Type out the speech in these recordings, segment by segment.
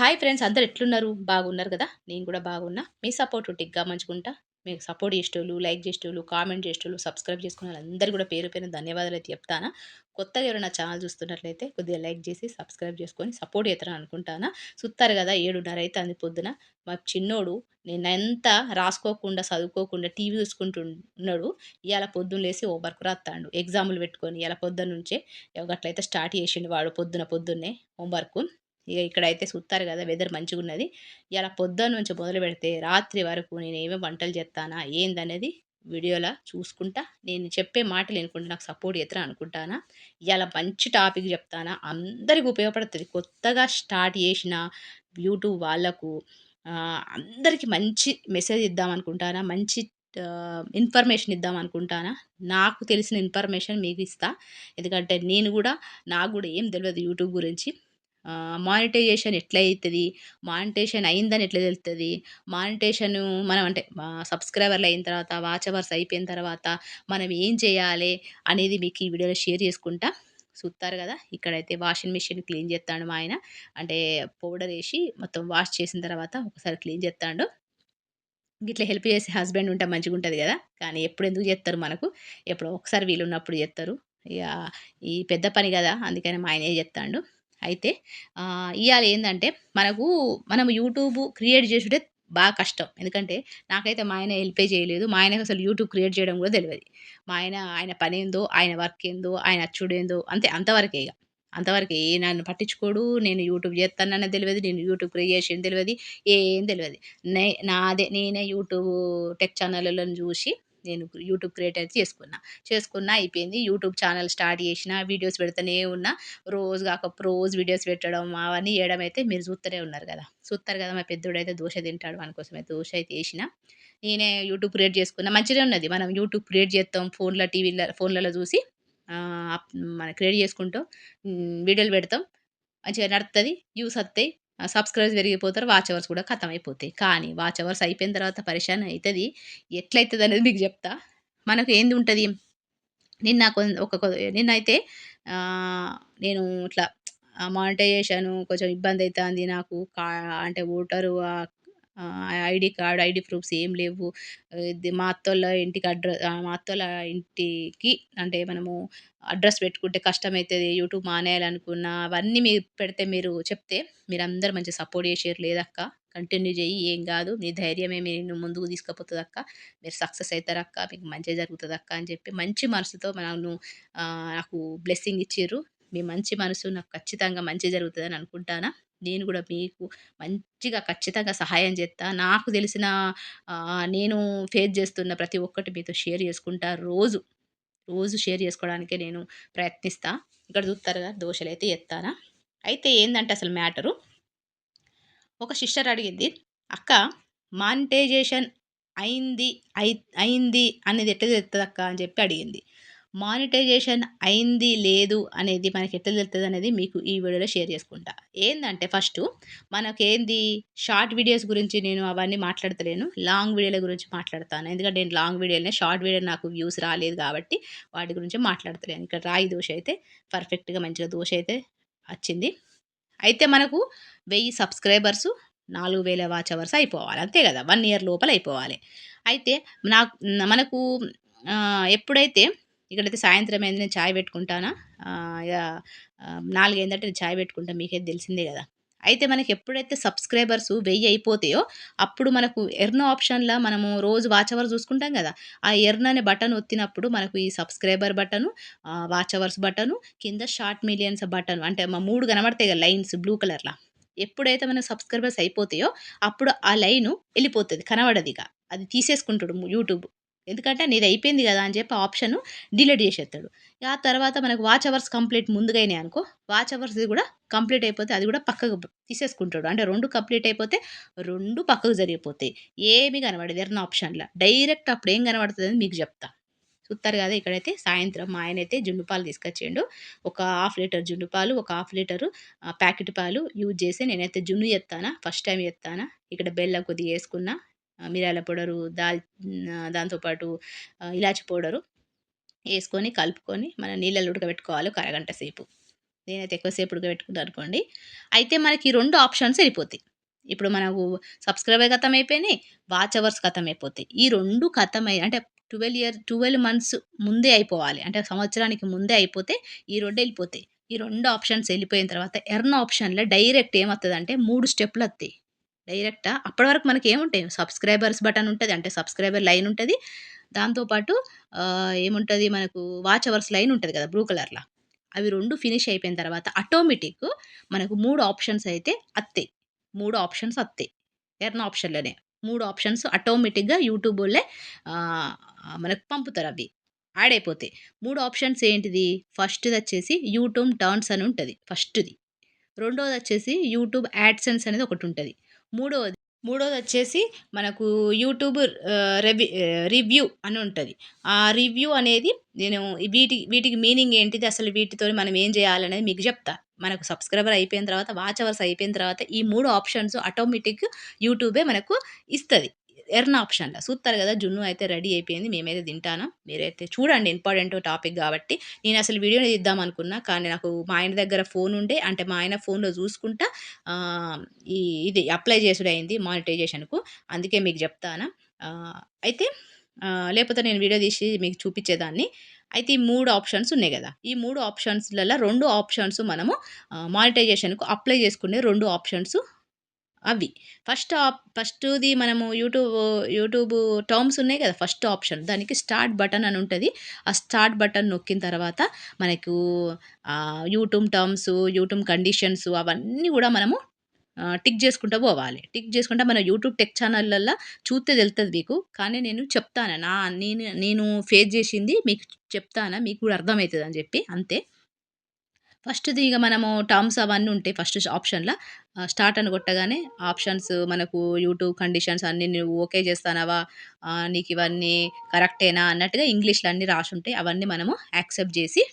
Hi friends, అందరూ ఎట్లున్నారు? బాగున్నారు గదా! నేను గూడా బాగున్నా. మీ సపోర్ట్ ఉంటే మంచిగుంటా. మీకు సపోర్ట్ జేసేటోళ్ళు, లైక్ జేసేటోళ్ళు, కామెంట్ జేసేటోళ్ళు, సబ్స్క్రైబ్ చేసుకున్నోళ్ళందరికీ గూడా పేరు పేరున ధన్యవాదాలైతే చెప్తానా. కొత్తగా ఎవరైనా ఛానల్ చూస్తున్నట్లయితే కొద్దిగా లైక్ జేసి, సబ్స్క్రైబ్ చేసుకొని సపోర్ట్ చేస్తారని అనుకుంటానా. సుత్తారు గదా! 7:30 అయితాంది పొద్దున. మా చిన్నోడు నిన్నంత రాసుకోకుండా, చదువుకోకుండా టీవీ చూసుకుంటున్నాడు. ఇయాల పొద్దున లేసి హోంవర్క్ రాత్తాండు. ఎగ్జాములు పెట్టుకొని ఇయాల పొద్దున్నుంచే గట్లయితే స్టార్ట్ చేసిండు వాడు పొద్దున్నే హోంవర్కు. ఇక్కడైతే చూత్తారు గదా! వెదర్ మంచిగున్నది. ఇయాల పొద్దున్నుంచి మొదలుపెడితే రాత్రి వరకు నేనేమేం వంటలు జేత్తానా, ఏందనేది వీడియోలా చూసుకుంటా, నేను చెప్పే మాటలు ఇనుకుంట నాకు సపోర్ట్ చేత్తరని అనుకుంటానా. ఇయాల మంచి టాపిక్ జెప్తానా. అందరికి ఉపయోగపడతది. కొత్తగా స్టార్ట్ చేసిన యూట్యూబ్ వాళ్ళకు అందరికి మంచి మెసేజ్ ఇద్దామనుకుంటానా. మంచి ఇన్ఫర్మేషన్ ఇద్దామనుకుంటానా. నాకు తెలిసిన ఇన్ఫర్మేషన్ మీకిస్తా. ఎందుకంటే నాకు గూడా ఏం తెలవదు యూట్యూబ్ గురించి. మానిటైజేషన్ ఎట్లయితది? మానిటేషన్ అయిందని ఎట్లా తెలుస్తది? మానిటేషను మనం అంటే సబ్‌స్క్రైబర్‌లయిన తర్వాత, వాచ్ అవర్స్ అయిపోయిన తర్వాత మనం ఏం చేయాలే అనేది మీకు ఈ వీడియోలో షేర్ చేసుకుంటా. చూత్తారు గదా! ఇక్కడైతే వాషింగ్ మిషన్ క్లీన్ జేత్తాండు మా ఆయన. అంటే పౌడరేసి మొత్తం వాష్ చేసిన తర్వాత ఒకసారి క్లీన్ జేత్తాండు. గిట్ల హెల్ప్ చేసే హస్బెండ్ ఉంటే మంచిగుంటది గదా! కానీ ఎప్పుడెందుకు జేత్తరు మనకు. ఎప్పుడో ఒకసారి వీలున్నప్పుడు జేత్తరు. ఇగ ఈ పెద్ద పని గదా! అందుకని మా ఆయనే జేత్తాండు. అయితే ఇయాల ఏందంటే మనం యూట్యూబ్ క్రియేట్ చేసుడే బాగా కష్టం. ఎందుకంటే నాకైతే మా ఆయన హెల్పే చేయలేదు. మా ఆయనకసలు యూట్యూబ్ క్రియేట్ చేయడం గూడా తెలవది. ఆయన పనేందో, ఆయన వర్క్ ఏందో, ఆయన అచ్చుడేందో అంతే అంతవరకే ఇగ. అంతవరకే నన్ను పట్టించుకోడు. నేను యూట్యూబ్ జేత్తన్నానని తెలవది. నేను యూట్యూబ్ క్రియేషన్ తెలవది. ఏం తెలవది. నేనే యూట్యూబ్ టెక్ ఛానళ్ళలోని జూసి నేను యూట్యూబ్ క్రియేట్ అయితే చేసుకున్నా అయిపోయింది. యూట్యూబ్ ఛానల్ స్టార్ట్ చేషినా, వీడియోస్ పెడతనే ఉన్నా. రోజు గాక రోజు వీడియోస్ పెట్టడం అవన్నీ చేయడం అయితే మీరు చూత్తనే ఉన్నారు గదా! చూత్తరు గదా! మా పెద్దోడైతే దోస తింటాడు. వాని కోసమైతే దోస అయితే ఏషినా. నేనే యూట్యూబ్ క్రియేట్ చేసుకున్నా. మంచిగానే ఉన్నది. మనం యూట్యూబ్ క్రియేట్ చేత్తాం. ఫోన్‌లలో చూసి ఆహ్, అప్ మనం క్రియేట్ చేసుకుంటాం. వీడియోలు పెడతాం. మంచిగా నడుత్తది. వ్యూస్ ఒత్తయి. సబ్‌స్క్రైబర్స్ పెరిగిపోతారు. వాచ్ అవర్స్ కూడా ఖతమైపోతాయి. కానీ వాచ్ అవర్స్ అయిపోయిన తర్వాత పరేషాన్ అయితది. ఎట్లయితదనేది మీకు జెప్తా. మనకు ఏంది ఉంటది. నిన్న కొన్ ఒక కొ నిన్నైతే ఆహ్, నేను ఇట్లా మానిటైజేషను కొంచెం ఇబ్బందయితాంది నాకు. అంటే voter ID card, ID proofs ఏం లేవు. ఇది మా అత్తోళ్ళ ఇంటికి అంటే మనము అడ్రెస్ పెట్టుకుంటే కష్టమైతది. యూట్యూబ్ మానేయాలనుకున్నా అవన్నీ మీరు చెప్తే మీరందరూ మంచిగా సపోర్ట్ చేసిర్రు. లేదక్క కంటిన్యూ చెయ్యి ఏం గాదు. నీ ధైర్యమే నిన్ను ముందుకు తీసుకుపోతదక్క. మీరు సక్సెస్ అయితారక్క. మీకు మంచే జరుగుతదక్క అని చెప్పి మంచి మనసుతో నాకు బ్లెస్సింగ్ ఇచ్చిర్రు. మీ మంచి మనసు నాకు ఖచ్చితంగా మంచి జరుగుతదని అనుకుంటానా. నేను గూడా మీకు మంచిగా ఖచ్చితంగా సహాయం జేత్తా. నాకు తెలిసిన నేను ఫేస్ చేస్తున్న ప్రతి ఒక్కటి మీతో షేర్ చేసుకుంటా. రోజు షేర్ చేసుకోవడానికే నేను ప్రయత్నిస్తా. ఇక్కడ చూత్తారుగా దోసలైతే ఎత్తానా. అయితే ఏందంటే అసలు మ్యాటరు ఒక సిస్టర్ అడిగింది. "అక్క మానిటైజేషన్ అయింది అయింది అనేది ఎట్లా తెలుస్తదక్క?" అని చెప్పి అడిగింది. మానిటైజేషన్ అయింది, లేదు అనేది మనకి ఎట్లా తెలుస్తదనేది మీకు ఈ వీడియోలో షేర్ చేసుకుంటా. ఏందంటే ఫస్టు మనకేంది షార్ట్ వీడియోస్ గురించి నేను అవన్నీ మాట్లాడతలేను. లాంగ్ వీడియోల గురించి మాట్లాడతాను. ఎందుకంటే నేను లాంగ్ వీడియోలనే షార్ట్ వీడియో నాకు వ్యూస్ రాలేదు కాబట్టి వాటి గురించి మాట్లాడతలేను. ఇక్కడ రాగి దోస అయితే పర్ఫెక్ట్‌గా మంచిగా దోస అయితే అచ్చింది. అయితే మనకు 1000 సబ్‌స్క్రైబర్సు 4000 వాచ్ అవర్స్ అయిపోవాలి. అంతే గదా! 1 ఇయర్ లోపల అయిపోవాలి. అయితే నాకు మనకు ఎప్పుడైతే ఇక్కడైతే సాయంత్రం అయింది నేను చాయ్ పెట్టుకుంటానా. ఇగ 4 అయిందంటే నేను చాయ్ పెట్టుకుంటా మీకైతే తెలిసిందే గదా! అయితే మనకెప్పుడైతే సబ్‌స్క్రైబర్సు 1000 అయిపోతాయో అప్పుడు మనకు ఎర్న్ ఆప్షన్‌ల మనము రోజు వాచ్ అవర్ చూసుకుంటాం గదా! ఆ ఎర్న్ అనే బటన్ ఒత్తినప్పుడు మనకు ఈ subscriber button, watch hours button, కింద షార్ట్ మిలియన్స్ బటన్ అంటే 3 కనబడతాయి కదా! లైన్స్ బ్లూ కలర్‌ల. ఎప్పుడైతే మన సబ్‌స్క్రైబర్స్ అయిపోతాయో, అప్పుడు ఆ లైను ఎళ్ళిపోతది. కనబడదిక. అది తీసేసుకుంటాడు యూట్యూబ్. ఎందుకంటే నీది అయిపోయింది గదా! అని చెప్పి ఆప్షను డిలీట్ జేసేత్తాడు. ఆ తర్వాత మనకు వాచ్ అవర్స్ కంప్లీట్ ముందుగయినాయి అనుకో, వాచ్ అవర్స్‌ది గూడా కంప్లీట్ అయిపోతే అది గూడా పక్కకు తీసేసుకుంటాడు. అంటే 2 కంప్లీట్ అయిపోతే 2 పక్కకు జరిగిపోతాయి. ఏమి కనబడదు ఎర్న్ ఆప్షన్‌ల. డైరెక్ట్ అప్పుడు ఏం కనబడతదని మీకు జెప్తా. చూత్తారు గదా! ఇక్కడైతే సాయంత్రం మా ఆయనైతే జున్ను పాలు తీసుకొచ్చిండు. ఒక హాఫ్ లీటర్ జున్ను పాలు, ఒక హాఫ్ లీటరు ప్యాకెట్ పాలు యూజ్ చేసి నేనైతే జున్ను జేత్తానా. First time జేత్తానా. ఇక్కడ బెల్లం కొద్దిగా యేసుకున్నా. మిరియాల పౌడరు, దాంతో పాటు ఇలాచి పౌడరు యేసుకొని, కలుపుకొని మనం నీళ్ళలో ఉడకబెట్టుకోవాలి ఒక అరగంట సేపు. నేనైతే ఎక్కువసేపు ఉడకబెట్టుకుంటా అనుకోండి. అయితే మనకి 2 ఆప్షన్స్ ఎళ్ళిపోతాయి. ఇప్పుడు మనకు సబ్‌స్క్రైబర్ ఖతమైపోయినాయి. వాచ్ అవర్స్ ఖతమైపోతాయి. ఈ 2 ఖతమై అంటే 12 మంత్స్ ముందే అయిపోవాలి. అంటే సంవత్సరానికి ముందే అయిపోతే ఈ 2 ఎళ్ళిపోతాయి. ఈ 2 ఆప్షన్స్ ఎళ్ళిపోయిన తర్వాత ఎర్న్ ఆప్షన్‌లో డైరెక్ట్ ఏమొత్తదంటే 3 స్టెప్‌లొత్తయి. డైరెక్టా అప్పటి వరకు మనకేముంటాయి సబ్‌స్క్రైబర్స్ బటన్ ఉంటది. అంటే సబ్‌స్క్రైబర్ లైన్ ఉంటది. దాంతో పాటు ఏముంటది మనకు వాచ్ అవర్స్ లైన్ ఉంటది కదా! బ్లూ కలర్‌ల. అవి 2 ఫినిష్ అయిపోయిన తర్వాత ఆటోమేటిక్ మనకు 3 ఆప్షన్స్ అయితే అత్తయి. 3 ఆప్షన్స్ అత్తయి. ఎర్న్ ఆప్షన్‌లోనే. 3 ఆప్షన్స్ ఆటోమేటిక్‌గా యూట్యూబోళ్ళే ఆహ్, మనకు పంపుతారవి. యాడ్ అయిపోతాయి. 3 ఆప్షన్స్ ఏంటిది? ఫస్ట్‌దొచ్చేసి యూట్యూబ్ టర్న్స్ అని ఉంటది ఫస్ట్‌ది. రెండోదొచ్చేసి యూట్యూబ్ యాడ్‌సెన్స్ అనేది ఒకటుంటది. మూడోది మూడోదొచ్చేసి మనకు యూట్యూబ్ రివ్యూ అని ఉంటది. ఆ రివ్యూ అనేది నేను వీటికి మీనింగ్ ఏంటిది? అసలు వీటితోని మనం ఏం జేయాలనేది మీకు జెప్తా. మనకు సబ్‌స్క్రైబర్ అయిపోయిన తర్వాత, వాచ్ అవర్స్ అయిపోయిన తర్వాత ఈ 3 ఆప్షన్స్ ఆటోమేటిక్ యూట్యూబే మనకు ఇస్తది. ఎర్న్ ఆప్షన్‌ల. సూత్తరు గదా! జున్ను అయితే రెడీ అయిపోయింది. మేమైతే తింటానం. మీరైతే చూడండి ఇంపార్టెంట్ టాపిక్ గాబట్టి. నేనసలు వీడియోనే తీద్దామనుకున్నా. కానీ నాకు మా ఆయన దగ్గర ఫోనుండే అంటే మా ఆయన ఫోన్‌లో జూసుకుంటా ఆహ్, ఈ ఇది అప్లై చేసుడయింది మానిటైజేషన్‌కు. అందుకే మీకు జెప్తాన్నా. అయితే లేపోతే నేను వీడియో తీసి మీకు చూపిచ్చేదాన్ని. అయితే ఈ 3 ఆప్షన్స్ ఉన్నాయి గదా! ఈ 3 ఆప్షన్స్‌లల్ల 2 ఆప్షన్స్ మనము మానిటైజేషన్‌కు అప్లై చేసుకునే 2 ఆప్షన్స్ అవి. ఫస్ట్‌ది మనము యూట్యూబ్ టర్మ్స్ ఉన్నాయి కదా! First option. దానికి స్టార్ట్ బటన్ అని ఉంటది. ఆ స్టార్ట్ బటన్ నొక్కిన తర్వాత మనకు యూట్యూబ్ టర్మ్స్, యూట్యూబ్ కండిషన్స్ అవన్నీ గూడా మనము టిక్ చేసుకుంటా పోవాలి. టిక్ చేసుకుంటా మన యూట్యూబ్ టెక్ ఛానళ్ళల్ల చూస్తే తెలుస్తది మీకు. కానీ నేను చెప్తాను. నేను ఫేస్ చేసింది మీకు చెప్తాను. మీకు కూడా అర్థమైతదని చెప్పి అంతే. ఫస్ట్‌ది ఇగ మనము టర్మ్స్ అవన్నీ ఉంటాయి ఫస్ట్ ఆప్షన్‌ల. స్టార్ట్ అని కొట్టగానే ఆప్షన్స్ మనకు యూట్యూబ్ కండిషన్స్ అన్నీ నువ్వు ఓకే చేస్తానవా? నీకివన్నీ కరెక్టేనా? అన్నట్టుగా ఇంగ్లీష్‌లో అన్నీ రాసుంటాయి. అవన్నీ మనము యాక్సెప్ట్ జేసి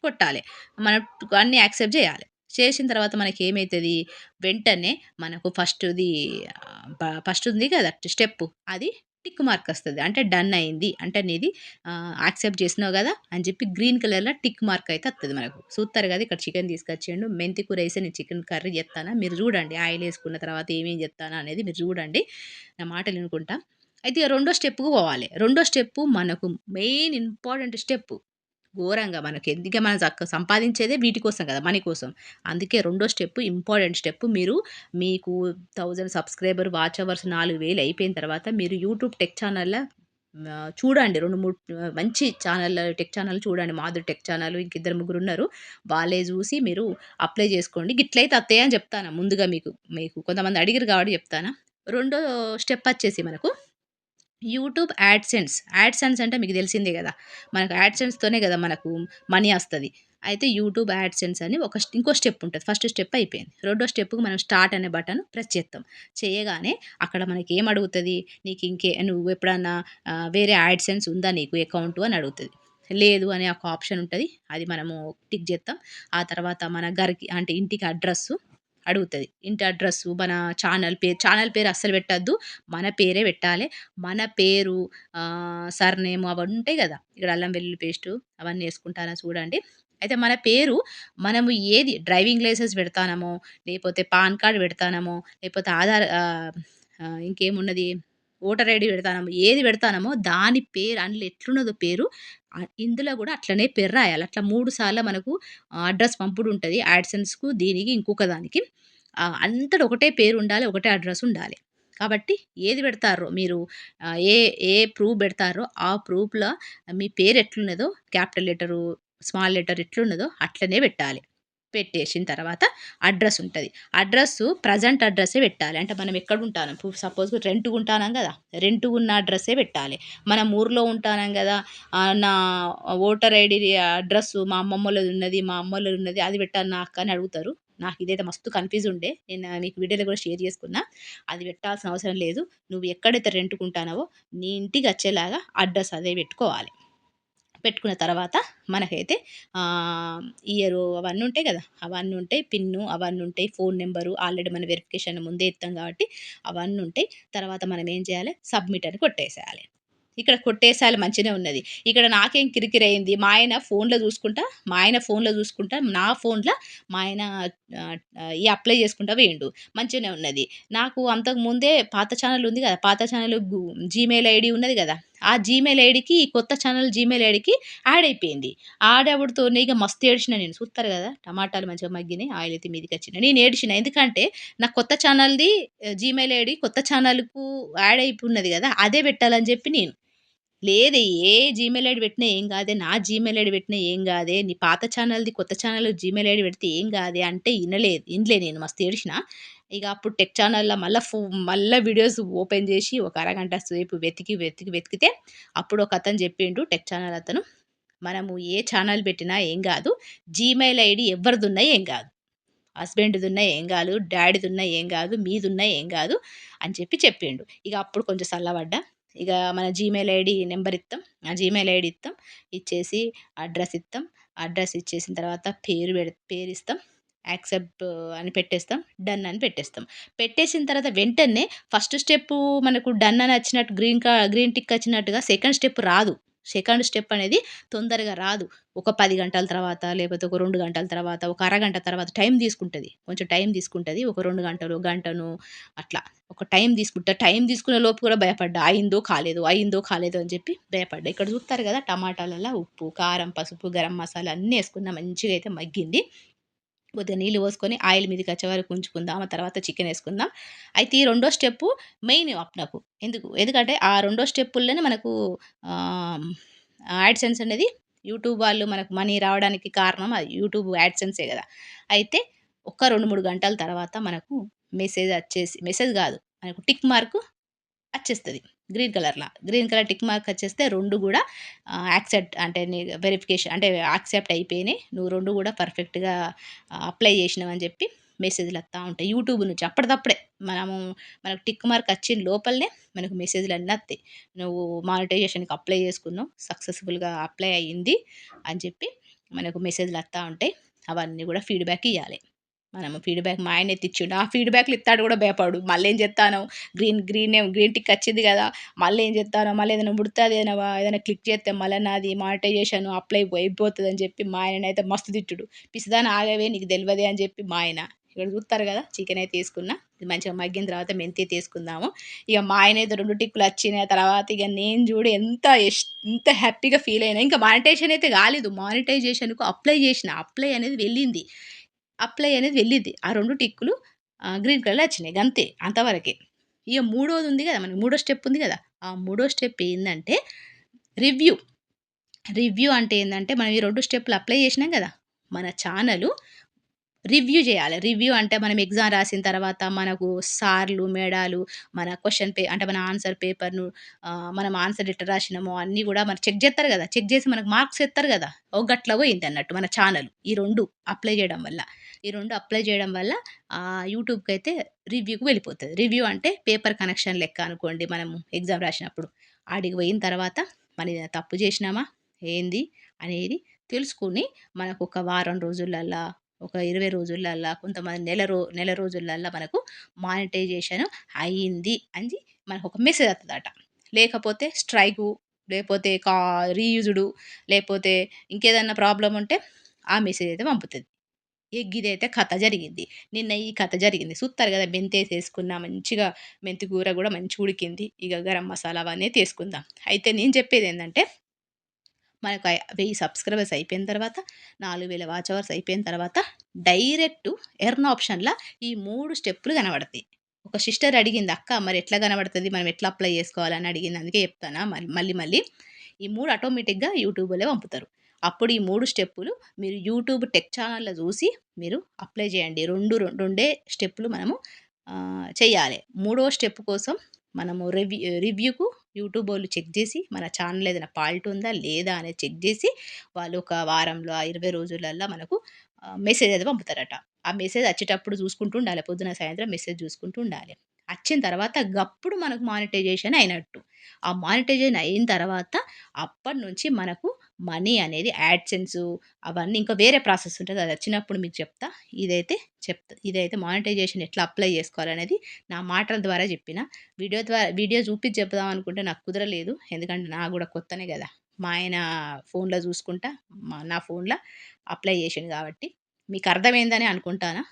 కొట్టాలి. మనం అన్నీ యాక్సెప్ట్ జేయాలి. చేసిన తర్వాత మనకేమైతది, వెంటనే మనకు ఫస్ట్ ఉంది కదా! స్టెప్పు అది టిక్ మార్క్ ఒస్తది. అంటే డన్ అయింది. అంటే నీది యాక్సెప్ట్ చేసినావు గదా! అని చెప్పి గ్రీన్ కలర్‌లో టిక్ మార్క్ అయితే ఒత్తది మనకు. చూత్తరు గదా! ఇక్కడ చికెన్ తీసుకొచ్చిండు. మెంతి కూర ఏసి నేను చికెన్ కర్రీ జేత్తానా. మీరు జూడండి. ఆయిల్ ఏసుకున్న తర్వాత ఏమేం జేత్తానా అనేది మీరు జూడండి. నా మాటలు ఇనుకుంటా. అయితే ఇగ రెండో స్టెప్‌కి పోవాలి. రెండో స్టెప్పు మనకు మెయిన్ ఇంపార్టెంట్ స్టెప్పు. ఘోరంగా మనకి ఎందుకే మనం సంపాదించేదే వీటి కోసం కదా! మనీ కోసం. అందుకే రెండో స్టెప్ ఇంపార్టెంట్ స్టెప్ మీకు 1000 సబ్‌స్క్రైబర్ వాచ్ అవర్స్ 4000 అయిపోయిన తర్వాత మీరు యూట్యూబ్ టెక్ ఛానల్‌ల చూడండి 2, 3 మంచి టెక్ ఛానల్ చూడండి. మాధురి టెక్ ఛానల్ ఇంకిద్దరు ముగ్గురున్నారు. వాళ్ళయి జూసి మీరు అప్లై జేసుకోండి. గిట్లయితే అత్తయి జెప్తాను ముందుగా మీకు. మీకు కొంతమంది అడిగిర్రు గాబట్టి జెప్తానా. రెండో స్టెప్ వచ్చేసి మనకు యూట్యూబ్ యాడ్‌సెన్స్. యాడ్‌సెన్స్ అంటే మీకు తెలిసిందే గదా! మనకు యాడ్‌సెన్స్‌తోనే గదా! మనకు మనీ ఒస్తది. అయితే యూట్యూబ్ యాడ్‌సెన్స్ అని ఇంకో స్టెప్ ఉంటది. ఫస్ట్ స్టెప్ అయిపోయింది. రెండో స్టెప్‌కి మనం స్టార్ట్ అనే బటన్ ప్రెస్ చేత్తాం. చేయగానే అక్కడ మనకేం అడుగుతది? నువ్వెప్పుడన్నా వేరే యాడ్‌సెన్స్ ఉందా నీకు అకౌంటు అని అడుగుతది. లేదు అనే ఒక ఆప్షన్ ఉంటది. అది మనము టిక్ జేత్తాం. ఆ తర్వాత మన అంటే ఇంటికి అడ్రస్సు అడుగుతది. ఇంటి అడ్రస్సు, మన ఛానల్ పేరు అస్సలు పెట్టొద్దు. మన పేరే పెట్టాలె. మన పేరు సర్‌నేమ్ అవన్నీ ఉంటాయి గదా! ఇక్కడ అల్లం వెల్లుల్లి పేస్టు అవన్నీ యేసుకుంటారా చూడండి. అయితే మన పేరు మనము ఏది డ్రైవింగ్ లైసెన్స్ పెడతానమో, లేపోతే పాన్ కార్డ్ పెడతానమో, లేపోతే ఇంకేమున్నది ఓటర్ ఐడీ పెడతానమో, ఏది పెడతానమో దాని పేరు అందులో ఎట్లున్నదో పేరు ఇందులో గూడా అట్లనే పేరు రాయాలి. అట్లా 3 సార్ల మనకు అడ్రస్ పంపుడుంటది. యాడ్‌సెన్స్‌కు, దీనికి, ఇంకొక దానికి. అంతట ఒకటే పేరుండాలి. ఒకటే అడ్రస్ ఉండాలి. కాబట్టి ఏది పెడతారో మీరు ఏ ఏ ప్రూఫ్ పెడతారో ఆ ప్రూఫ్‌లో మీ పేరు ఎట్లున్నదో క్యాపిటల్ లెటరు, స్మాల్ లెటర్ ఎట్లున్నదో అట్లనే పెట్టాలి. పెట్టేసిన తర్వాత అడ్రస్ ఉంటది. ప్రెజెంట్ అడ్రస్సే పెట్టాలి. అంటే మనం ఎక్కడ ఉంటానం సపోజ్ రెంట్‌గుంటానం గదా! రెంట్‌గున్న అడ్రస్సే పెట్టాలి. మనం ఊర్లో ఉంటానం గదా! నా ఓటర్ ఐడీ అడ్రస్సు మా అమ్మమ్మోళ్ళది ఉన్నది, మా అమ్మోళ్ళది ఉన్నది అది పెట్టాలి నా అక్క అని అడుగుతారు. నాకు ఇదైతే మస్తు కన్‌ఫ్యూజ్ ఉండే. నేను మీకు వీడియోలో కూడా షేర్ చేసుకున్నా. అది పెట్టాల్సిన అవసరం లేదు. నువ్వు ఎక్కడైతే రెంట్‌కుంటానవో నీ ఇంటికచ్చేలాగా అడ్రస్ అదే పెట్టుకోవాలి. పెట్టుకున్న తర్వాత మనకైతే ఇయరు అవన్నీ ఉంటాయి గదా! అవన్నీ ఉంటాయి. పిన్ను అవన్నీ ఉంటాయి. ఫోను నంబరు ఆల్రెడీ మనం వెరిఫికేషన్ ముందే ఇత్తాం కాబట్టి అవన్నీ ఉంటాయి. తర్వాత మనం ఏం చేయాలి సబ్మిట్ అని కొట్టేసేయాలి. ఇక్కడ కొట్టేసాలు మంచిగానే ఉన్నది. ఇక్కడ నాకేం కిరికిరయింది, మా ఆయన ఫోన్‌లో జూసుకుంటా, నా ఫోన్‌ల మా ఆయన ఈ అప్లై చేసుకుంటా పోయిండు. మంచిగానే ఉన్నది. నాకు అంతకు ముందే పాత ఛానెల్ ఉంది గదా! పాత ఛానెల్ జీమెయిల్ ఐడీ ఉన్నది గదా! ఆ జీమెయిల్ ఐడీకి ఈ కొత్త ఛానెల్ జీమెయిల్ ఐడీకి యాడ్ అయిపోయింది. యాడ్ అవ్వడుతోనే ఇగ మస్తు ఏడ్చిన నేను. చూత్తరు గదా! టమాటాలు మంచిగా మగ్గినాయి. ఆయిల్ అయితే మీదికొచ్చింది. నేను ఏడ్చిన. ఎందుకంటే నా కొత్త ఛానెల్‌ది జీమెయిల్ ఐడీ కొత్త ఛానెల్‌కు యాడ్ అయిపున్నది గదా! అదే పెట్టాలని జెప్పి నేను. లేదు. ఏ జీమెయిల్ ఐడీ పెట్టినా ఏం గాదే. నా జీమెయిల్ ఐడీ పెట్టినా ఏం గాదే. నీ పాత ఛానెల్‌ది కొత్త ఛానెల్ జీమెయిల్ ఐడీ పెడితే ఏం గాదే అంటే ఇనలే నేను. మస్తు ఏడిషిన. ఇగ అప్పుడు టెక్ ఛానెల్‌ల మళ్ళా వీడియోస్ ఓపెన్ జేసి ఒక అరగంట సేపు వెతికితే అప్పుడు ఒకతను జెప్పిండు టెక్ ఛానెల్ అతను. మనము ఏ ఛానెల్ పెట్టినా ఏం గాదు. జీమెయిల్ ఐడీ ఎవ్వరిదున్నా ఏం గాదు. హస్బెండ్‌దున్నా ఏం గాదు. డ్యాడీదున్నా ఏం గాదు. మీదున్నా ఏం గాదు అని చెప్పిండు. ఇగ అప్పుడు కొంచెం సల్లబడ్డా. ఇగ మన జీమెయిల్ ఐడీ నంబర్ ఇత్తాం. ఆ జీమెయిల్ ఐడీ ఇత్తాం. ఇచ్చేసి అడ్రెస్ ఇత్తాం. అడ్రెస్ ఇచ్చేసిన తర్వాత పేరిస్తాం. యాక్సెప్ట్ అని పెట్టేస్తాం. డన్ అని పెట్టేస్తాం. పెట్టేసిన తర్వాత వెంటనే ఫస్ట్ స్టెప్పు మనకు డన్ అని వచ్చినట్టు గ్రీన్ టిక్ వచ్చినట్టుగా సెకండ్ స్టెప్ రాదు. సెకండ్ స్టెప్ అనేది తొందరగా రాదు. ఒక 10 గంటల తర్వాత, లేపోతే ఒక 2 గంటల తర్వాత, ఒక అరగంట తర్వాత టైం తీసుకుంటది. కొంచెం టైం తీసుకుంటది. ఒక 2 గంటలు, గంటను అట్లా ఒక టైం తీసుకునే లోపు కూడా భయపడ్డా. అయిందో కాలేదో అని చెప్పి భయపడ్డా. ఇక్కడ చూస్తారు కదా! టమాటాలల్ల ఉప్పు, కారం, పసుపు, గరం మసాలా అన్నీ యేసుకున్న మంచిగా అయితే మగ్గింది. కొద్దిగా నీళ్లు పోసుకొని ఆయిల్ మీదకొచ్చే వరకు ఉంచుకుందాం. ఆ తర్వాత చికెనేసుకుందాం. అయితే ఈ రెండో స్టెప్పు మెయిన్ నాకు. ఎందుకంటే ఆ రెండో స్టెప్పుల్లోనే మనకు ఆహ్, యాడ్‌సెన్స్ అనేది యూట్యూబ్ వాళ్ళు మనకు మనీ రావడానికి కారణం అది యూట్యూబ్ యాడ్‌సెన్సే గదా! అయితే ఒక 2, 3 గంటల తర్వాత మనకు మెసేజ్ గాదు. మనకు టిక్ మార్క్ అచ్చేస్తది. గ్రీన్ కలర్ టిక్ మార్క్ వచ్చేస్తే 2 గూడా యాక్సెప్ట్ అంటే వెరిఫికేషన్ అంటే యాక్సెప్ట్ అయిపోయినాయి. నువ్వు 2 గూడా పర్ఫెక్ట్‌గా అప్లై చేసినావని చెప్పి మెసేజ్‌లొత్తా ఉంటాయి. యూట్యూబ్ నుంచి అప్పటిదప్పుడే మనకు టిక్ మార్క్ వచ్చిన లోపలనే మనకు మెసేజ్‌లన్నీ వస్తాయి. నువ్వు మానిటైజేషన్‌కి అప్లై చేసుకున్నావు. సక్సెస్‌ఫుల్‌గా అప్లై అయింది అని చెప్పి మనకు మెసేజ్‌లొత్తా ఉంటాయి. అవన్నీ గూడా ఫీడ్‌బ్యాక్ ఇయ్యాలి. మనము ఫీడ్‌బ్యాక్ మా ఆయనైతే ఇచ్చిండు. ఆ ఫీడ్‌బ్యాక్‌లు ఇత్తాడు గూడా భయపడు. మళ్ళేం జేత్తానవు గ్రీన్ టిక్ వచ్చింది గదా! మళ్ళేం జేత్తానవు? మళ్ళీ ఏదైనా ముడితే ఏదైనా క్లిక్ జేత్తే మళ్ళా నాది మానిటైజేషన్ అప్లై అయిపోతదని జెప్పి మా ఆయననైతే మస్తు తిట్టుడు. పిసిదానా ఆగవే నీకు దెల్వదే అని జెప్పి మా ఆయన. ఇక్కడ జూత్తారు గదా! చికెన్ అయితే తీసుకున్నా. ఇది మంచిగా మగ్గిన తర్వాత మెంతి తీసుకుందాము. ఇగ మా ఆయనైతే 2 టిక్కులు వచ్చిన తర్వాత ఇగ నేను జూడు ఎంత హ్యాపీగా ఫీల్ అయినా. ఇంకా మానిటైజేషన్ అయితే గాలేదు. మానిటైజేషన్‌కు అప్లై జేసిన. అప్లై అనేది వెళ్ళిద్ది. ఆ 2 టిక్కులు గ్రీన్ కలర్‌లో వచ్చినాయి గంతే అంతవరకే. ఇగ మూడోది ఉంది గదా! మనకి మూడో స్టెప్ ఉంది గదా! ఆ మూడో స్టెప్ ఏందంటే రివ్యూ. రివ్యూ అంటే ఏందంటే మనం ఈ 2 స్టెప్‌లు అప్లై చేసినాం గదా! మన ఛానెలు రివ్యూ జేయాలి. రివ్యూ అంటే మనం ఎగ్జామ్ రాసిన తర్వాత మనకు సార్‌లు, మేడాలు మన అంటే మన ఆన్సర్ పేపర్‌ను మనం ఆన్సర్ ఎట్లా రాసినామో అన్నీ గూడా మరి చెక్ జేత్తరు గదా! చెక్ జేసి మనకు మార్క్స్ ఎత్తరు గదా! ఓ గట్ల పోయిందన్నట్టు మన ఛానెల్. ఈ 2 అప్లై జేయడం వల్ల. ఈ 2 అప్లై జేయడం వల్ల యూట్యూబ్‌కైతే రివ్యూకి వెళ్ళిపోతది. రివ్యూ అంటే పేపర్ కనెక్షన్ లెక్క అనుకోండి మనము ఎగ్జామ్ రాసినప్పుడు. ఆడికి పోయిన తర్వాత మనం ఏదైనా తప్పు జేసినామా? ఏంది? అనేది తెలుసుకొని మనకొక వారం రోజులల్లా ఒక 20 రోజులల్లా, కొంతమంది నెల రోజులల్లా మనకు మానిటైజేషన్ అయింది అని మనకొక మెసేజ్ వత్తదట. లేకపోతే స్ట్రైకు, లేపోతే రీయూజ్‌డు, లేపోతే ఇంకేదన్నా ప్రాబ్లమ్ ఉంటే ఆ మెసేజ్ అయితే పంపుతది. గిదైతే కథ జరిగింది. నిన్న ఈ కథ జరిగింది. సూత్తరు గదా! మెంతేసేసుకున్నా మంచిగా మెంతి కూర గూడా మంచిగా ఉడికింది. ఇగ గరం మసాలా అవన్నీ తీసుకుందాం. అయితే నేను చెప్పేదేందంటే మనకు 1000 సబ్‌స్క్రైబర్స్ అయిపోయిన తర్వాత, 4000 వాచ్ అవర్స్ అయిపోయిన తర్వాత డైరెక్ట్ ఎర్న్ ఆప్షన్‌ల ఈ 3 స్టెప్పులు కనబడతాయి. ఒక సిస్టర్ అడిగింది, "అక్క మరి ఎట్లా కనబడతది? మనం ఎట్లా అప్లై చేసుకోవాలి?" అని అడిగింది. అందుకే చెప్తాన్నా మళ్ళీ. ఈ 3 ఆటోమేటిక్‌గా యూట్యూబోలే పంపుతారు. అప్పుడు ఈ 3 స్టెప్పులు మీరు యూట్యూబ్ టెక్ ఛానెల్‌లో చూసి మీరు అప్లై చేయండి. రెండే స్టెప్పులు మనము చేయాలి. మూడో స్టెప్ కోసం మనము రివ్యూకు యూట్యూబోళ్ళు చెక్ జేసి, మన ఛానెల్ ఏదైనా ఫాల్ట్ ఉందా? లేదా? అనేది చెక్ జేసి, వాళ్ళు ఒక వారంలో, ఆ 20 రోజులల్లా మనకు మెసేజ్ అయితే పంపుతారట. ఆ మెసేజ్ అచ్చేటప్పుడు చూసుకుంటూ ఉండాలి. పొద్దున, సాయంత్రం మెసేజ్ చూసుకుంటూ ఉండాలి. అచ్చిన తర్వాత గప్పుడు మనకు మానిటైజేషన్ అయినట్టు. ఆ మానిటైజేషన్ అయిన తర్వాత అప్పటినుంచి మనకు మనీ అనేది యాడ్‌సెన్సు అవన్నీ ఇంకా వేరే ప్రాసెస్ ఉంటది. అదొచ్చినప్పుడు మీకు చెప్తా. ఇదైతే ఇదైతే మానిటైజేషన్ ఎట్లా అప్లై చేసుకోవాలనేది నా మాటల ద్వారా చెప్పిన. వీడియో చూపించి చెప్దాం అనుకుంటే నాకు కుదరలేదు. ఎందుకంటే నాకు గూడా కొత్తనే గదా! మా ఆయన ఫోన్‌లో చూసుకుంటా నా ఫోన్‌ల అప్లై చేసిండు కాబట్టి. మీకు అర్థమైందనే అనుకుంటానా.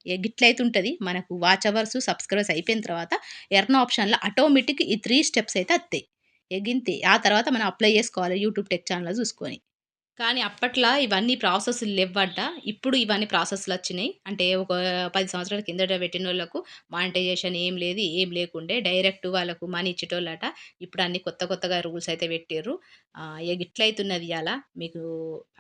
గిట్లయితుంటది. మనకు వాచ్ అవర్స్, సబ్‌స్క్రైబర్స్ అయిపోయిన తర్వాత ఎర్న్ ఆప్షన్‌ల ఆటోమేటిక్ ఈ 3 స్టెప్స్ అయితే అత్తయి. గింతే. ఆ తర్వాత మనం అప్లై చేసుకోవాలి యూట్యూబ్ టెక్ ఛానెల్‌లో చూసుకొని. కానీ అప్పట్ల ఇవన్నీ ప్రాసెస్‌లు లెవ్వంట. ఇప్పుడు ఇవన్నీ ప్రాసెస్‌లొచ్చినియి. అంటే ఒక 10 సంవత్సరాల కిందట పెట్టినోళ్ళకు మానిటైజేషన్ ఏం లేదు, ఏం లేకుండే. డైరెక్ట్ వాళ్ళకు మనీ ఇచ్చేటోళ్ళట. ఇప్పుడు అన్నీ కొత్త కొత్తగా రూల్స్ అయితే పెట్టిర్రు. ఇగ గిట్లయితున్నది ఇయాల. మీకు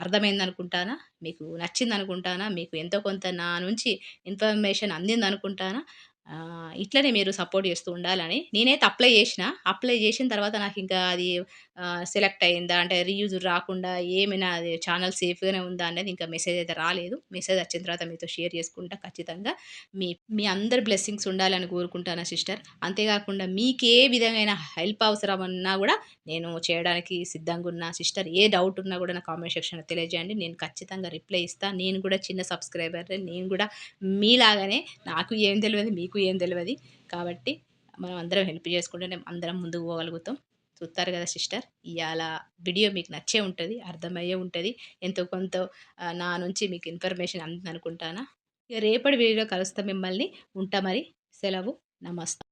అర్థమైందనుకుంటానా. మీకు నచ్చిందనుకుంటానా. మీకు ఎంతో కొంత నా నుంచి ఇన్ఫర్మేషన్ అందిందనుకుంటానా. ఇట్లనే మీరు సపోర్ట్ చేస్తూ ఉండాలని. నేనైతే అప్లై చేషిన. అప్లై చేషిన తర్వాత నాకింకా అది సెలెక్ట్ అయిందా? అంటే రీయూజ్ రాకుండా ఏమైనా అది ఛానెల్ సేఫ్‌గానే ఉందా? అనేది ఇంకా మెసేజ్ అయితే రాలేదు. మెసేజ్ వచ్చిన తర్వాత మీతో షేర్ చేసుకుంటా ఖచ్చితంగా. మీ మీ అందరి బ్లెస్సింగ్స్ ఉండాలని కోరుకుంటాను సిస్టర్. అంతేకాకుండా మీకే విధమైన హెల్ప్ అవసరమన్నా గూడా నేను చేయడానికి సిద్ధంగున్నా సిస్టర్. ఏ డౌట్ ఉన్నా గూడా నా కామెంట్ సెక్షన్‌లో తెలియజేయండి. నేను ఖచ్చితంగా రిప్లై ఇస్తా. నేను కూడా చిన్న సబ్‌స్క్రైబర్‌నే. నేను గూడా మీలాగానే నాకు ఏం తెలవదు, మీకు ఏం తెలవది. కాబట్టి మనం అందరం హెల్ప్ చేసుకుంటేనే అందరం ముందుకు పోగలుగుతాం. చూత్తారు గదా సిస్టర్. ఇయాల వీడియో మీకు నచ్చే ఉంటది. అర్థమయ్యే ఉంటది. ఎంతో కొంత నా నుంచి మీకు ఇన్ఫర్మేషన్ అందిందనుకుంటానా. ఇక రేపటి వీడియోలో కలుస్తా మిమ్మల్ని. ఉంటా మరి. సెలవు. నమస్తే.